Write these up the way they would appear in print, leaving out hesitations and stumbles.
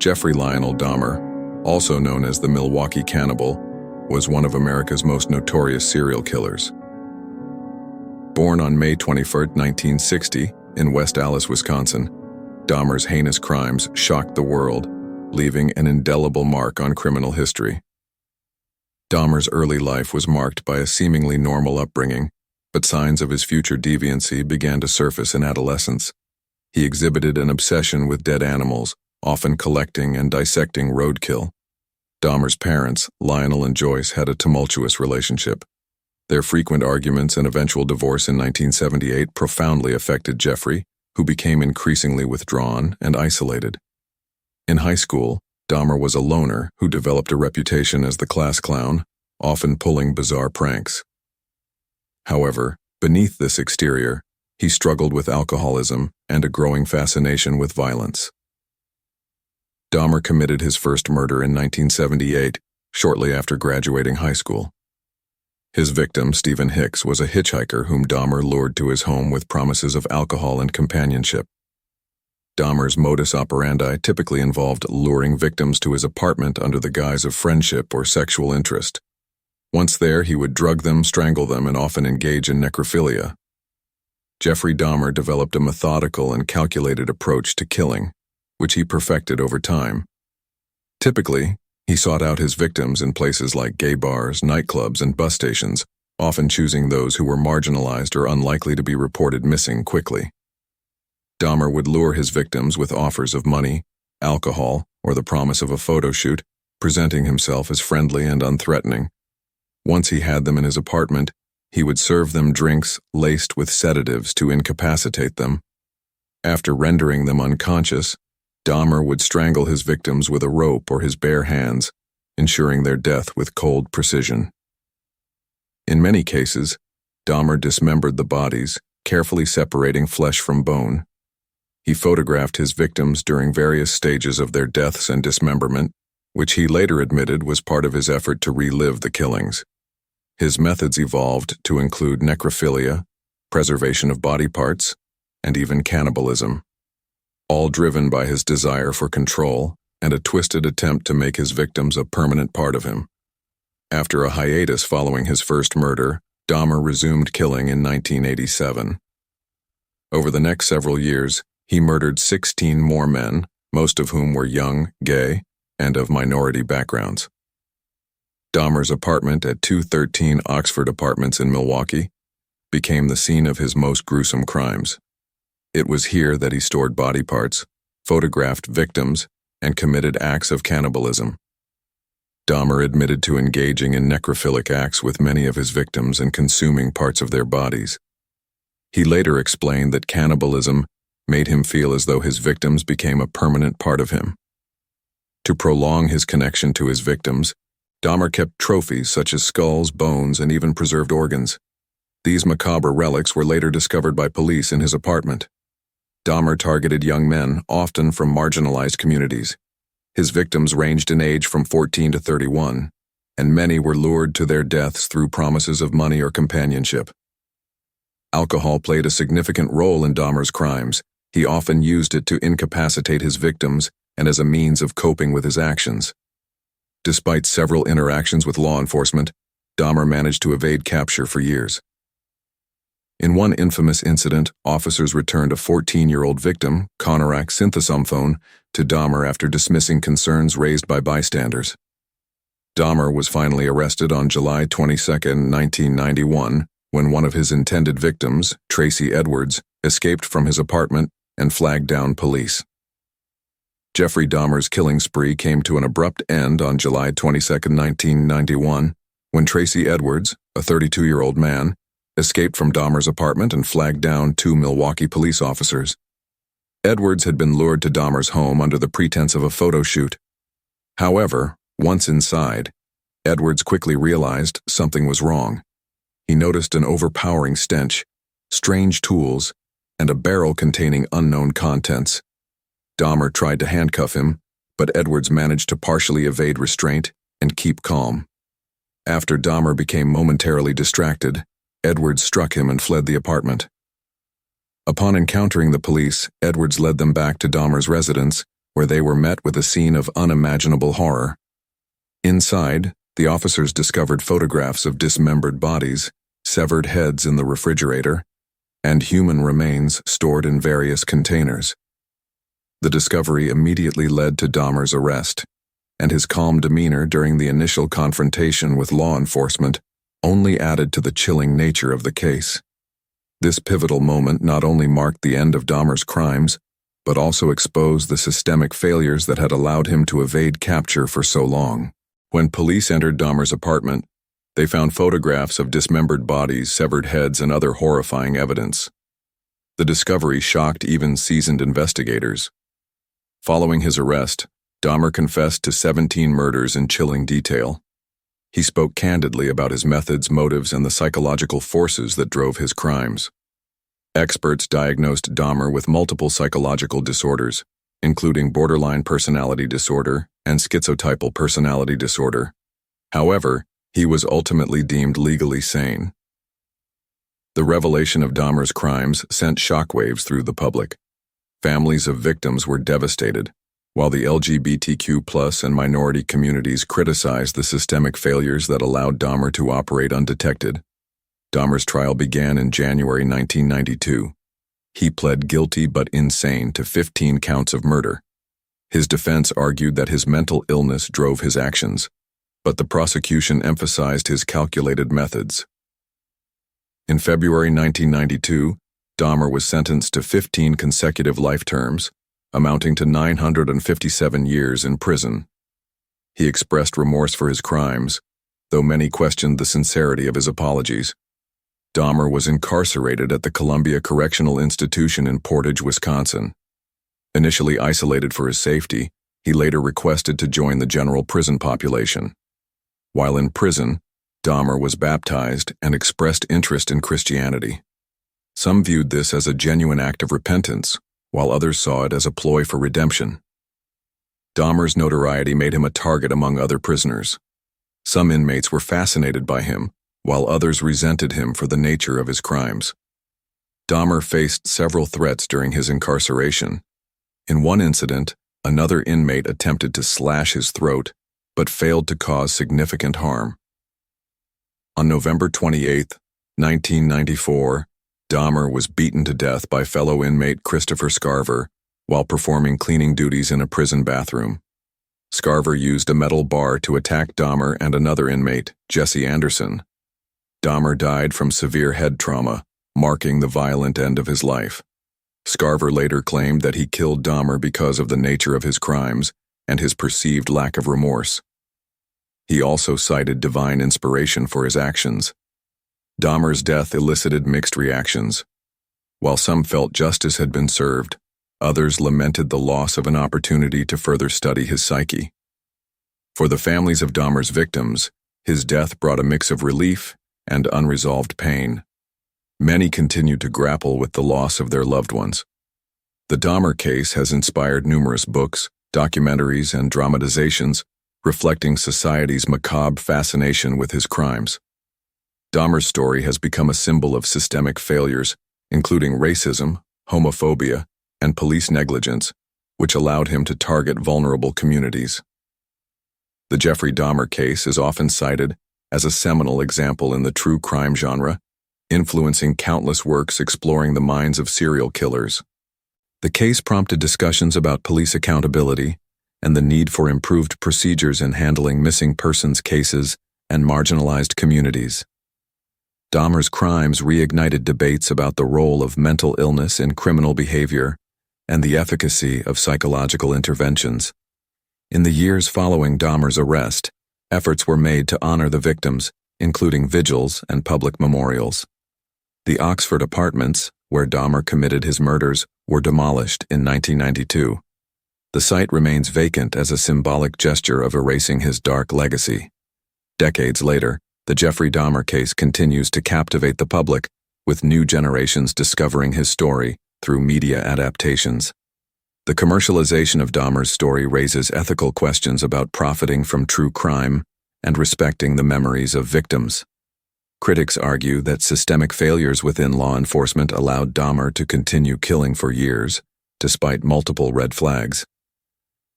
Jeffrey Lionel Dahmer, also known as the Milwaukee Cannibal, was one of America's most notorious serial killers. Born on May 21, 1960, in West Allis, Wisconsin, Dahmer's heinous crimes shocked the world, leaving an indelible mark on criminal history. Dahmer's early life was marked by a seemingly normal upbringing, but signs of his future deviancy began to surface in adolescence. He exhibited an obsession with dead animals, often collecting and dissecting roadkill. Dahmer's parents, Lionel and Joyce, had a tumultuous relationship. Their frequent arguments and eventual divorce in 1978 profoundly affected Jeffrey, who became increasingly withdrawn and isolated. In high school, Dahmer was a loner who developed a reputation as the class clown, often pulling bizarre pranks. However, beneath this exterior, he struggled with alcoholism and a growing fascination with violence. Dahmer committed his first murder in 1978, shortly after graduating high school. His victim, Stephen Hicks, was a hitchhiker whom Dahmer lured to his home with promises of alcohol and companionship. Dahmer's modus operandi typically involved luring victims to his apartment under the guise of friendship or sexual interest. Once there, he would drug them, strangle them, and often engage in necrophilia. Jeffrey Dahmer developed a methodical and calculated approach to killing, which he perfected over time. Typically, he sought out his victims in places like gay bars, nightclubs, and bus stations, often choosing those who were marginalized or unlikely to be reported missing quickly. Dahmer would lure his victims with offers of money, alcohol, or the promise of a photo shoot, presenting himself as friendly and unthreatening. Once he had them in his apartment, he would serve them drinks laced with sedatives to incapacitate them. After rendering them unconscious, Dahmer would strangle his victims with a rope or his bare hands, ensuring their death with cold precision. In many cases, Dahmer dismembered the bodies, carefully separating flesh from bone. He photographed his victims during various stages of their deaths and dismemberment, which he later admitted was part of his effort to relive the killings. His methods evolved to include necrophilia, preservation of body parts, and even cannibalism, all driven by his desire for control and a twisted attempt to make his victims a permanent part of him. After a hiatus following his first murder, Dahmer resumed killing in 1987. Over the next several years, he murdered 16 more men, most of whom were young, gay, and of minority backgrounds. Dahmer's apartment at 213 Oxford Apartments in Milwaukee became the scene of his most gruesome crimes. It was here that he stored body parts, photographed victims, and committed acts of cannibalism. Dahmer admitted to engaging in necrophilic acts with many of his victims and consuming parts of their bodies. He later explained that cannibalism made him feel as though his victims became a permanent part of him. To prolong his connection to his victims, Dahmer kept trophies such as skulls, bones, and even preserved organs. These macabre relics were later discovered by police in his apartment. Dahmer targeted young men, often from marginalized communities. His victims ranged in age from 14 to 31, and many were lured to their deaths through promises of money or companionship. Alcohol played a significant role in Dahmer's crimes. He often used it to incapacitate his victims and as a means of coping with his actions. Despite several interactions with law enforcement, Dahmer managed to evade capture for years. In one infamous incident, officers returned a 14-year-old victim, Conorak Synthesomphone, to Dahmer after dismissing concerns raised by bystanders. Dahmer was finally arrested on July 22, 1991, when one of his intended victims, Tracy Edwards, escaped from his apartment and flagged down police. Jeffrey Dahmer's killing spree came to an abrupt end on July 22, 1991, when Tracy Edwards, a 32-year-old man, escaped from Dahmer's apartment and flagged down 2 Milwaukee police officers. Edwards had been lured to Dahmer's home under the pretense of a photo shoot. However, once inside, Edwards quickly realized something was wrong. He noticed an overpowering stench, strange tools, and a barrel containing unknown contents. Dahmer tried to handcuff him, but Edwards managed to partially evade restraint and keep calm. After Dahmer became momentarily distracted, Edwards struck him and fled the apartment. Upon encountering the police, Edwards led them back to Dahmer's residence, where they were met with a scene of unimaginable horror. Inside, the officers discovered photographs of dismembered bodies, severed heads in the refrigerator, and human remains stored in various containers. The discovery immediately led to Dahmer's arrest, and his calm demeanor during the initial confrontation with law enforcement only added to the chilling nature of the case. This pivotal moment not only marked the end of Dahmer's crimes, but also exposed the systemic failures that had allowed him to evade capture for so long. When police entered Dahmer's apartment, they found photographs of dismembered bodies, severed heads, and other horrifying evidence. The discovery shocked even seasoned investigators. Following his arrest, Dahmer confessed to 17 murders in chilling detail. He spoke candidly about his methods, motives, and the psychological forces that drove his crimes. Experts diagnosed Dahmer with multiple psychological disorders, including borderline personality disorder and schizotypal personality disorder. However, he was ultimately deemed legally sane. The revelation of Dahmer's crimes sent shockwaves through the public. Families of victims were devastated, while the LGBTQ+ and minority communities criticized the systemic failures that allowed Dahmer to operate undetected. Dahmer's trial began in January 1992. He pled guilty but insane to 15 counts of murder. His defense argued that his mental illness drove his actions, but the prosecution emphasized his calculated methods. In February 1992, Dahmer was sentenced to 15 consecutive life terms, amounting to 957 years in prison. He expressed remorse for his crimes, though many questioned the sincerity of his apologies. Dahmer was incarcerated at the Columbia Correctional Institution in Portage, Wisconsin. Initially isolated for his safety, he later requested to join the general prison population. While in prison, Dahmer was baptized and expressed interest in Christianity. Some viewed this as a genuine act of repentance, while others saw it as a ploy for redemption. Dahmer's notoriety made him a target among other prisoners. Some inmates were fascinated by him, while others resented him for the nature of his crimes. Dahmer faced several threats during his incarceration. In one incident, another inmate attempted to slash his throat, but failed to cause significant harm. On November 28, 1994, Dahmer was beaten to death by fellow inmate Christopher Scarver while performing cleaning duties in a prison bathroom. Scarver used a metal bar to attack Dahmer and another inmate, Jesse Anderson. Dahmer died from severe head trauma, marking the violent end of his life. Scarver later claimed that he killed Dahmer because of the nature of his crimes and his perceived lack of remorse. He also cited divine inspiration for his actions. Dahmer's death elicited mixed reactions. While some felt justice had been served, others lamented the loss of an opportunity to further study his psyche. For the families of Dahmer's victims, his death brought a mix of relief and unresolved pain. Many continued to grapple with the loss of their loved ones. The Dahmer case has inspired numerous books, documentaries, and dramatizations, reflecting society's macabre fascination with his crimes. Dahmer's story has become a symbol of systemic failures, including racism, homophobia, and police negligence, which allowed him to target vulnerable communities. The Jeffrey Dahmer case is often cited as a seminal example in the true crime genre, influencing countless works exploring the minds of serial killers. The case prompted discussions about police accountability and the need for improved procedures in handling missing persons cases and marginalized communities. Dahmer's crimes reignited debates about the role of mental illness in criminal behavior and the efficacy of psychological interventions. In the years following Dahmer's arrest, efforts were made to honor the victims, including vigils and public memorials. The Oxford apartments, where Dahmer committed his murders, were demolished in 1992. The site remains vacant as a symbolic gesture of erasing his dark legacy. Decades later, the Jeffrey Dahmer case continues to captivate the public, with new generations discovering his story through media adaptations. The commercialization of Dahmer's story raises ethical questions about profiting from true crime and respecting the memories of victims. Critics argue that systemic failures within law enforcement allowed Dahmer to continue killing for years, despite multiple red flags.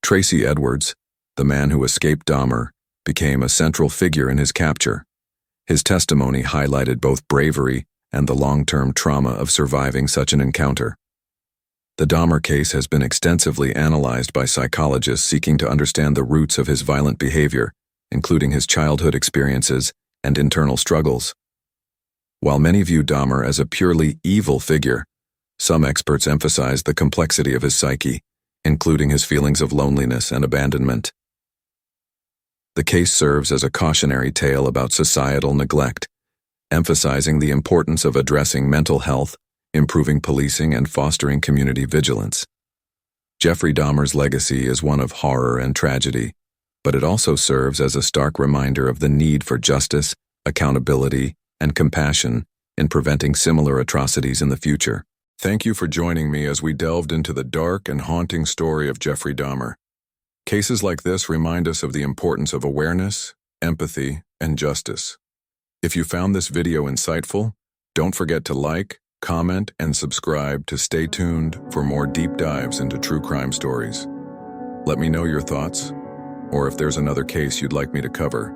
Tracy Edwards, the man who escaped Dahmer, became a central figure in his capture. His testimony highlighted both bravery and the long-term trauma of surviving such an encounter. The Dahmer case has been extensively analyzed by psychologists seeking to understand the roots of his violent behavior, including his childhood experiences and internal struggles. While many view Dahmer as a purely evil figure, some experts emphasize the complexity of his psyche, including his feelings of loneliness and abandonment. The case serves as a cautionary tale about societal neglect, emphasizing the importance of addressing mental health, improving policing, and fostering community vigilance. Jeffrey Dahmer's legacy is one of horror and tragedy, but it also serves as a stark reminder of the need for justice, accountability, and compassion in preventing similar atrocities in the future. Thank you for joining me as we delved into the dark and haunting story of Jeffrey Dahmer. Cases like this remind us of the importance of awareness, empathy, and justice. If you found this video insightful, don't forget to like, comment, and subscribe to stay tuned for more deep dives into true crime stories. Let me know your thoughts, or if there's another case you'd like me to cover.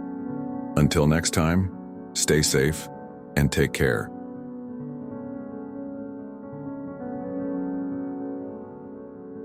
Until next time, stay safe and take care.